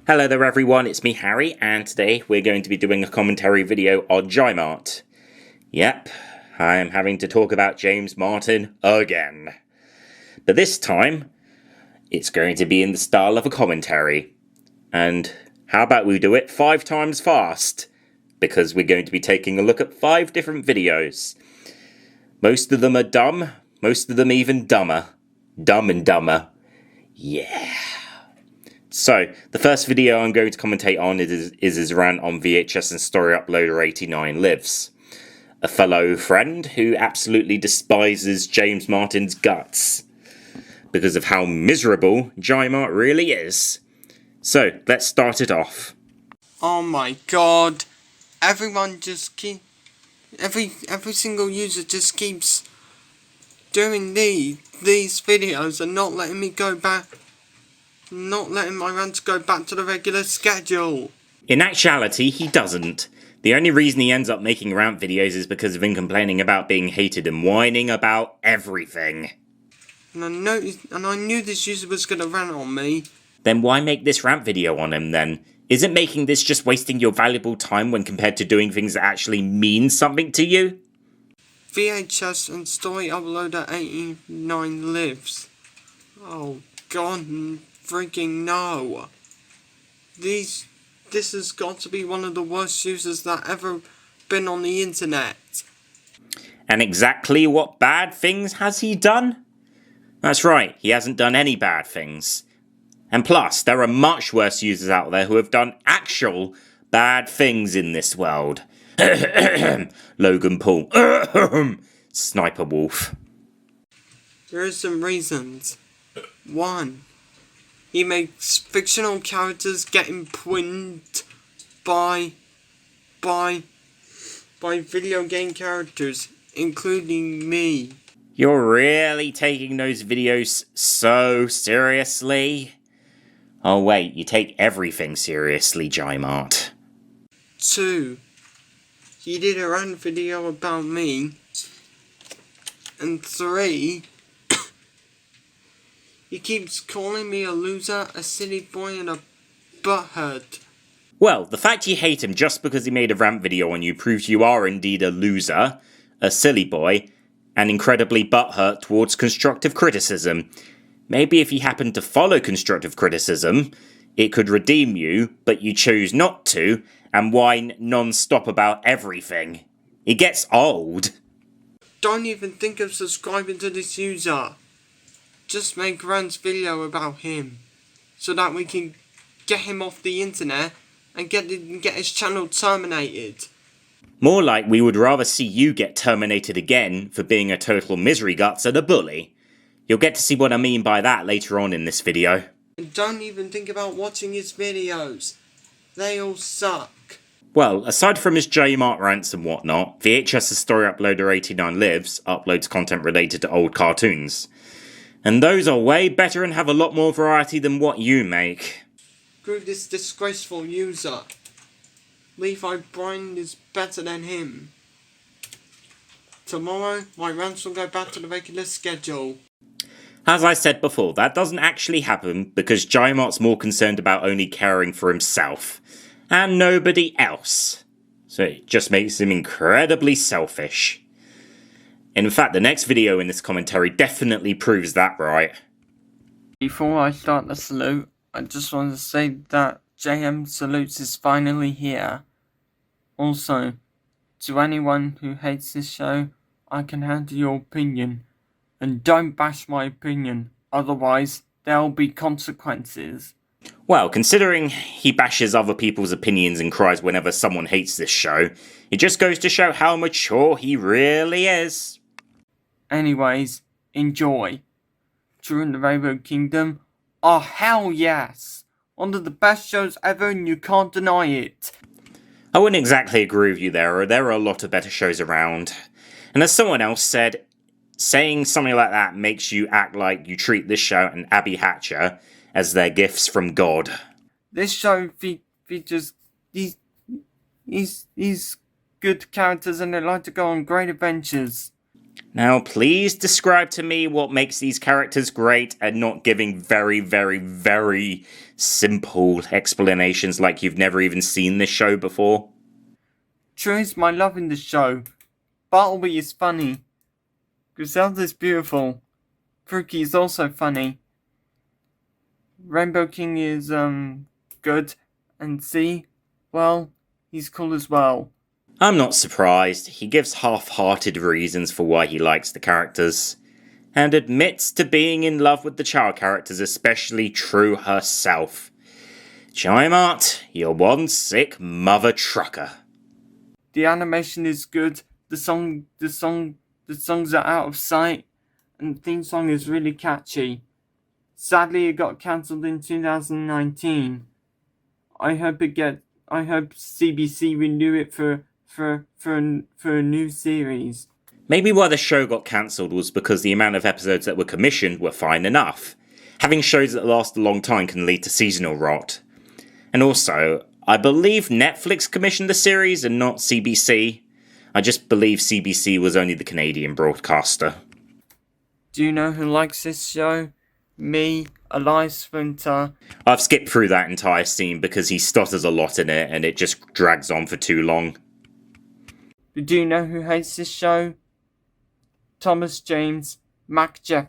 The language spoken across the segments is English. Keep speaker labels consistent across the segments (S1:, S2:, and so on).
S1: Hello there everyone, it's me Harry, and today we're going to be doing a commentary video on Jimart. Yep, I am having to talk about James Martin again. But this time, it's going to be in the style of a commentary. And how about we do it 5 times fast? Because we're going to be taking a look at 5 different videos. Most of them are dumb, most of them even dumber. Dumb and dumber. Yeah. So, the first video I'm going to commentate on is his rant on VHS and Story Uploader 89 Lives. A fellow friend who absolutely despises James Martin's guts because of how miserable Jimart really is. So, let's start it off.
S2: Oh my god, everyone just every single user just keeps doing these videos and not letting me go back. Not letting my rants go back to the regular schedule.
S1: In actuality, he doesn't. The only reason he ends up making rant videos is because of him complaining about being hated and whining about everything.
S2: And I knew this user was gonna rant on me.
S1: Then why make this rant video on him then? Isn't making this just wasting your valuable time when compared to doing things that actually mean something to you?
S2: VHS and Story Uploader 89 Lives. Oh god, freaking no. This has got to be one of the worst users that ever been on the internet.
S1: And exactly what bad things has he done? That's right, he hasn't done any bad things. And plus, there are much worse users out there who have done actual bad things in this world. Logan Paul. Sniper Wolf.
S2: There are some reasons. 1. He makes fictional characters getting pinned by video game characters, including me.
S1: You're really taking those videos so seriously? Oh wait, you take everything seriously, Jimart.
S2: 2. He did a rant video about me. And 3. He keeps calling me a loser, a silly boy, and a butthead.
S1: Well, the fact you hate him just because he made a rant video on you proves you are indeed a loser, a silly boy, and incredibly butthurt towards constructive criticism. Maybe if you happened to follow constructive criticism, it could redeem you, but you choose not to, and whine non-stop about everything. It gets old.
S2: Don't even think of subscribing to this user. Just make Rant's video about him, so that we can get him off the internet and get his channel terminated.
S1: More like we would rather see you get terminated again for being a total misery guts and a bully. You'll get to see what I mean by that later on in this video.
S2: And don't even think about watching his videos. They all suck.
S1: Well, aside from his Jmart rants and whatnot, VHS's Story Uploader 89 Lives uploads content related to old cartoons. And those are way better and have a lot more variety than what you make.
S2: Screw this disgraceful user. Levi Bryan is better than him. Tomorrow, my rants will go back to the regular schedule.
S1: As I said before, that doesn't actually happen because Jimart's more concerned about only caring for himself. And nobody else. So it just makes him incredibly selfish. In fact, the next video in this commentary definitely proves that right.
S2: Before I start the salute, I just want to say that JM Salutes is finally here. Also, to anyone who hates this show, I can handle your opinion. And don't bash my opinion, otherwise there'll be consequences.
S1: Well, considering he bashes other people's opinions and cries whenever someone hates this show, it just goes to show how mature he really is.
S2: Anyways, enjoy. During the Rainbow Kingdom? Oh hell yes! One of the best shows ever and you can't deny it.
S1: I wouldn't exactly agree with you there are a lot of better shows around. And as someone else said, saying something like that makes you act like you treat this show and Abby Hatcher as their gifts from God.
S2: This show features these good characters and they like to go on great adventures.
S1: Now, please describe to me what makes these characters great and not giving very, very, very simple explanations like you've never even seen this show before.
S2: True is my love in the show. Bartleby is funny. Griselda's beautiful. Brookie is also funny. Rainbow King is, good. And Z, well, he's cool as well.
S1: I'm not surprised. He gives half-hearted reasons for why he likes the characters, and admits to being in love with the child characters, especially True herself. Jimart, you're one sick mother trucker.
S2: The animation is good. The songs are out of sight, and the theme song is really catchy. Sadly, it got cancelled in 2019. I hope CBC renew it for a new series.
S1: Maybe why the show got cancelled was because the amount of episodes that were commissioned were fine enough. Having shows that last a long time can lead to seasonal rot. And also, I believe Netflix commissioned the series and not CBC. I just believe CBC was only the Canadian broadcaster.
S2: Do you know who likes this show? Me, Elias Winter.
S1: I've skipped through that entire scene because he stutters a lot in it and it just drags on for too long.
S2: Do you know who hates this show? Thomas James, Mac Jeff.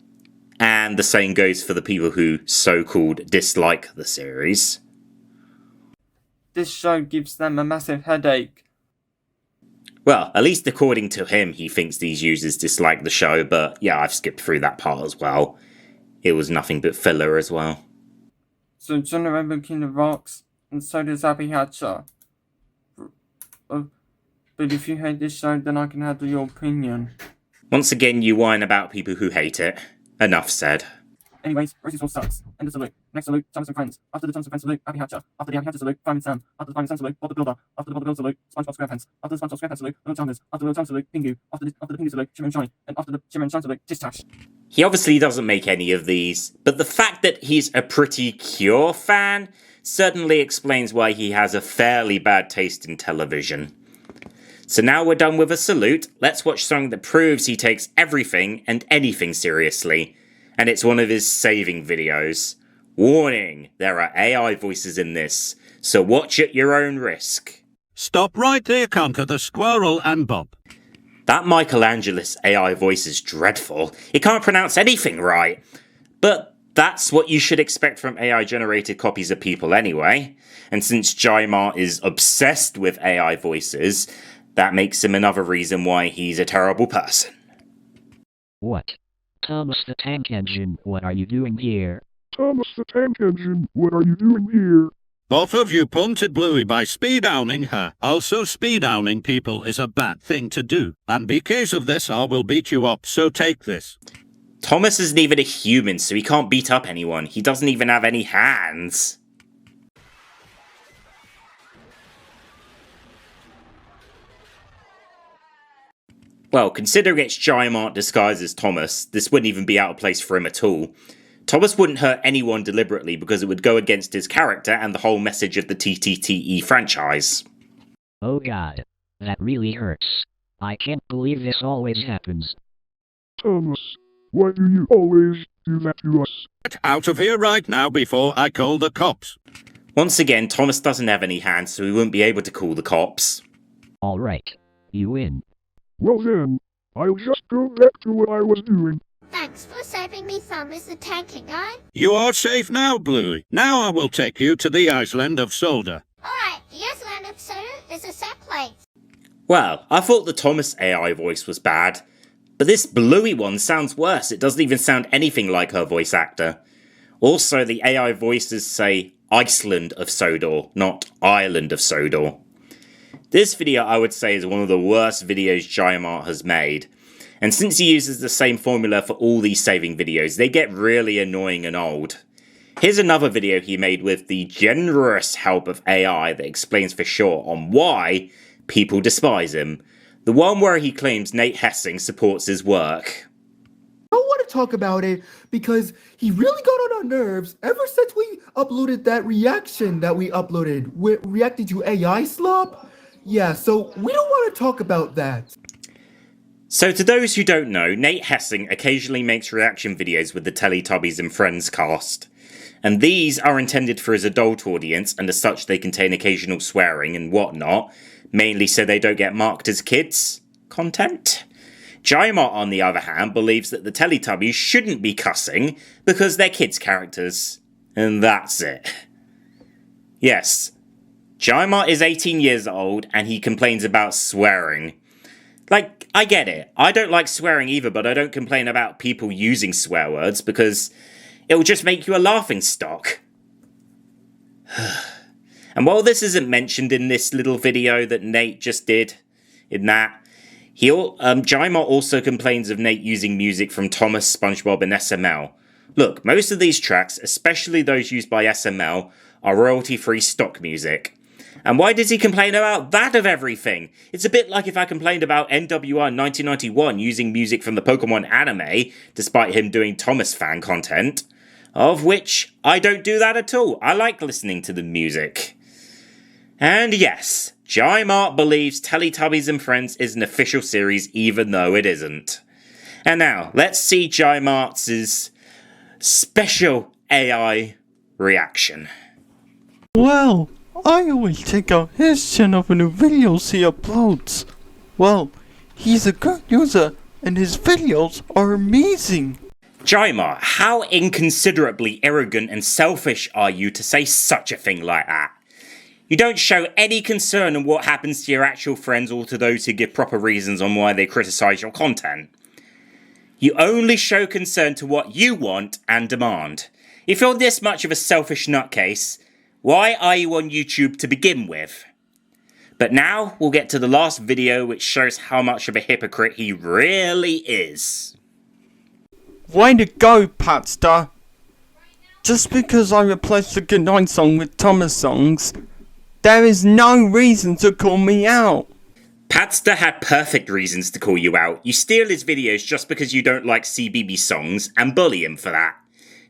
S1: And the same goes for the people who so-called dislike the series.
S2: This show gives them a massive headache.
S1: Well, at least according to him, he thinks these users dislike the show, but yeah, I've skipped through that part as well. It was nothing but filler as well.
S2: So John the Rainbow King rocks, and so does Abby Hatcher. But if you hate this show, then I can handle your opinion.
S1: Once again, you whine about people who hate it. Enough said.
S2: Anyways, Rosie's all sucks. End of salute. Next salute, Thomas and Friends. After the Thomas and Friends salute, Abby Hatcher. After the Abby Hatcher salute, Fireman Sam. After the Fireman Sam salute, Bob the Builder. After the Bob the Builder salute, SpongeBob SquarePants. After the SpongeBob SquarePants salute, Little Chalmers. After the Little Chalmers salute, Pingu. After the Pingu salute, Shimmer and Shine. And after the Shimmer and Shine salute, Tish Tash.
S1: He obviously doesn't make any of these, but the fact that he's a Pretty Cure fan certainly explains why he has a fairly bad taste in television. So now we're done with a salute, let's watch something that proves he takes everything and anything seriously. And it's one of his saving videos. Warning, there are AI voices in this, so watch at your own risk.
S3: Stop right there, Conker the Squirrel and Bob.
S1: That Michelangelis AI voice is dreadful. It can't pronounce anything right. But that's what you should expect from AI-generated copies of people anyway. And since Jimart is obsessed with AI voices, that makes him another reason why he's a terrible person.
S4: What? Thomas the Tank Engine, what are you doing here?
S5: Thomas the Tank Engine, what are you doing here?
S3: Both of you punted Bluey by speed-downing her. Also, speed-downing people is a bad thing to do. And because of this, I will beat you up, so take this.
S1: Thomas isn't even a human, so he can't beat up anyone. He doesn't even have any hands. Well, considering it's Jimart disguised as Thomas, this wouldn't even be out of place for him at all. Thomas wouldn't hurt anyone deliberately because it would go against his character and the whole message of the TTTE franchise.
S4: Oh god. That really hurts. I can't believe this always happens.
S5: Thomas, why do you always do that to us?
S3: Get out of here right now before I call the cops.
S1: Once again, Thomas doesn't have any hands, so he wouldn't be able to call the cops.
S4: Alright. You win.
S5: Well then, I'll just go back to what I was doing.
S6: Thanks for saving me, Thomas the Tanking Guy.
S3: You are safe now, Bluey. Now I will take you to the island of Solda.
S6: Alright, the island of Soda is a set place.
S1: Well, I thought the Thomas AI voice was bad, but this Bluey one sounds worse. It doesn't even sound anything like her voice actor. Also, the AI voices say Iceland of Sodor, not Island of Sodor. This video, I would say, is one of the worst videos Jimart has made. And since he uses the same formula for all these saving videos, they get really annoying and old. Here's another video he made with the generous help of AI that explains for sure on why people despise him. The one where he claims Nate Hessing supports his work.
S7: I don't want to talk about it because he really got on our nerves ever since we uploaded that reaction that we uploaded. We're reacting to AI slop. Yeah, so we don't want to talk about that.
S1: So to those who don't know, Nate Hessing occasionally makes reaction videos with the Teletubbies and Friends cast. And these are intended for his adult audience, and as such they contain occasional swearing and whatnot, mainly so they don't get marked as kids content. Jimart, on the other hand, believes that the Teletubbies shouldn't be cussing because they're kids characters. And that's it. Yes, Jimart is 18 years old and he complains about swearing. Like, I get it. I don't like swearing either, but I don't complain about people using swear words because it'll just make you a laughingstock. And while this isn't mentioned in this little video that Nate just did, Jimart also complains of Nate using music from Thomas, SpongeBob, and SML. Look, most of these tracks, especially those used by SML, are royalty-free stock music. And why does he complain about that of everything? It's a bit like if I complained about NWR 1991 using music from the Pokemon anime, despite him doing Thomas fan content. Of which, I don't do that at all. I like listening to the music. And yes, Jimart believes Teletubbies and Friends is an official series even though it isn't. And now, let's see Jimart's special AI reaction.
S2: Well, I always check out his channel for new videos he uploads. Well, he's a good user and his videos are amazing.
S1: Jimart, how inconsiderately arrogant and selfish are you to say such a thing like that? You don't show any concern on what happens to your actual friends or to those who give proper reasons on why they criticise your content. You only show concern to what you want and demand. If you're this much of a selfish nutcase, why are you on YouTube to begin with? But now, we'll get to the last video which shows how much of a hypocrite he really is.
S2: Way to go, Patster. Just because I replaced the Goodnight song with Thomas songs, there is no reason to call me out.
S1: Patster had perfect reasons to call you out. You steal his videos just because you don't like CBB songs and bully him for that.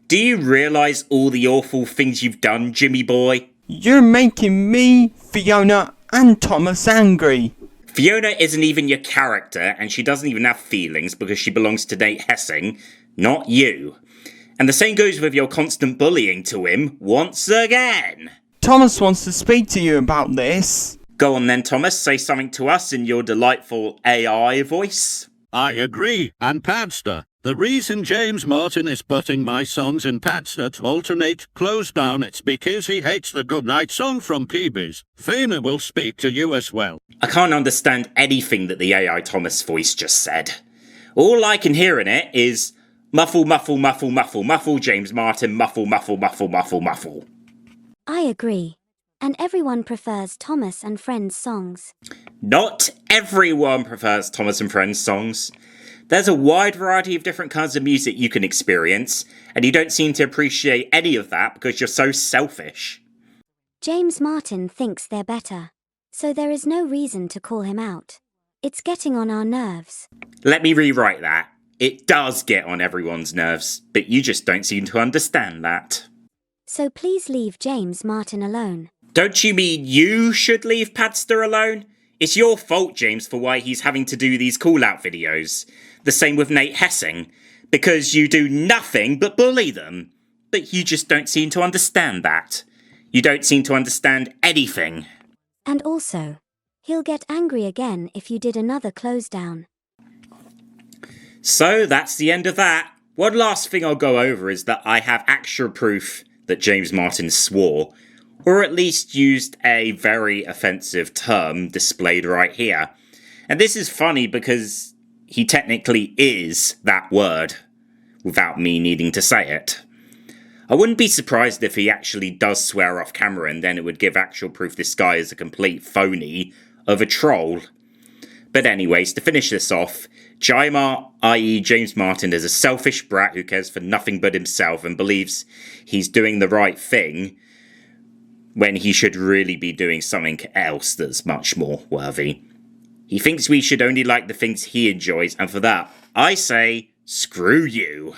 S1: Do you realise all the awful things you've done, Jimmy boy?
S2: You're making me, Fiona, and Thomas angry.
S1: Fiona isn't even your character, and she doesn't even have feelings because she belongs to Nate Hessing, not you. And the same goes with your constant bullying to him, once again.
S2: Thomas wants to speak to you about this.
S1: Go on then, Thomas, say something to us in your delightful AI voice.
S3: I agree, and Padster. The reason James Martin is putting my songs in Padster to alternate close down, it's because he hates the Goodnight song from Peebees. Fiona will speak to you as well.
S1: I can't understand anything that the AI Thomas voice just said. All I can hear in it is muffle, muffle, muffle, muffle, muffle, James Martin, muffle, muffle, muffle, muffle, muffle.
S8: I agree. And everyone prefers Thomas and Friends songs.
S1: Not everyone prefers Thomas and Friends songs. There's a wide variety of different kinds of music you can experience, and you don't seem to appreciate any of that because you're so selfish.
S8: James Martin thinks they're better, so there is no reason to call him out. It's getting on our nerves.
S1: Let me rewrite that. It does get on everyone's nerves, but you just don't seem to understand that.
S8: So please leave James Martin alone.
S1: Don't you mean you should leave Padster alone? It's your fault, James, for why he's having to do these call-out videos. The same with Nate Hessing. Because you do nothing but bully them. But you just don't seem to understand that. You don't seem to understand anything.
S8: And also, he'll get angry again if you did another close down.
S1: So that's the end of that. One last thing I'll go over is that I have actual proof that James Martin swore, or at least used a very offensive term displayed right here. And this is funny because he technically is that word, without me needing to say it. I wouldn't be surprised if he actually does swear off camera, and then it would give actual proof this guy is a complete phony of a troll. But anyways, to finish this off, Jimart, i.e. James Martin, is a selfish brat who cares for nothing but himself and believes he's doing the right thing, when he should really be doing something else that's much more worthy. He thinks we should only like the things he enjoys, and for that, I say, screw you.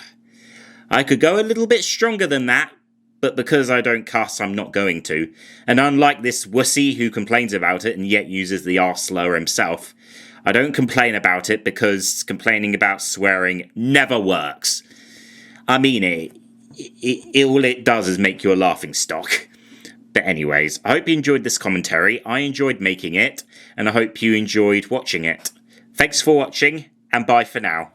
S1: I could go a little bit stronger than that, but because I don't cuss, I'm not going to. And unlike this wussy who complains about it and yet uses the R-slur himself, I don't complain about it because complaining about swearing never works. I mean, all it does is make you a laughing stock. But anyways, I hope you enjoyed this commentary. I enjoyed making it, and I hope you enjoyed watching it. Thanks for watching, and bye for now.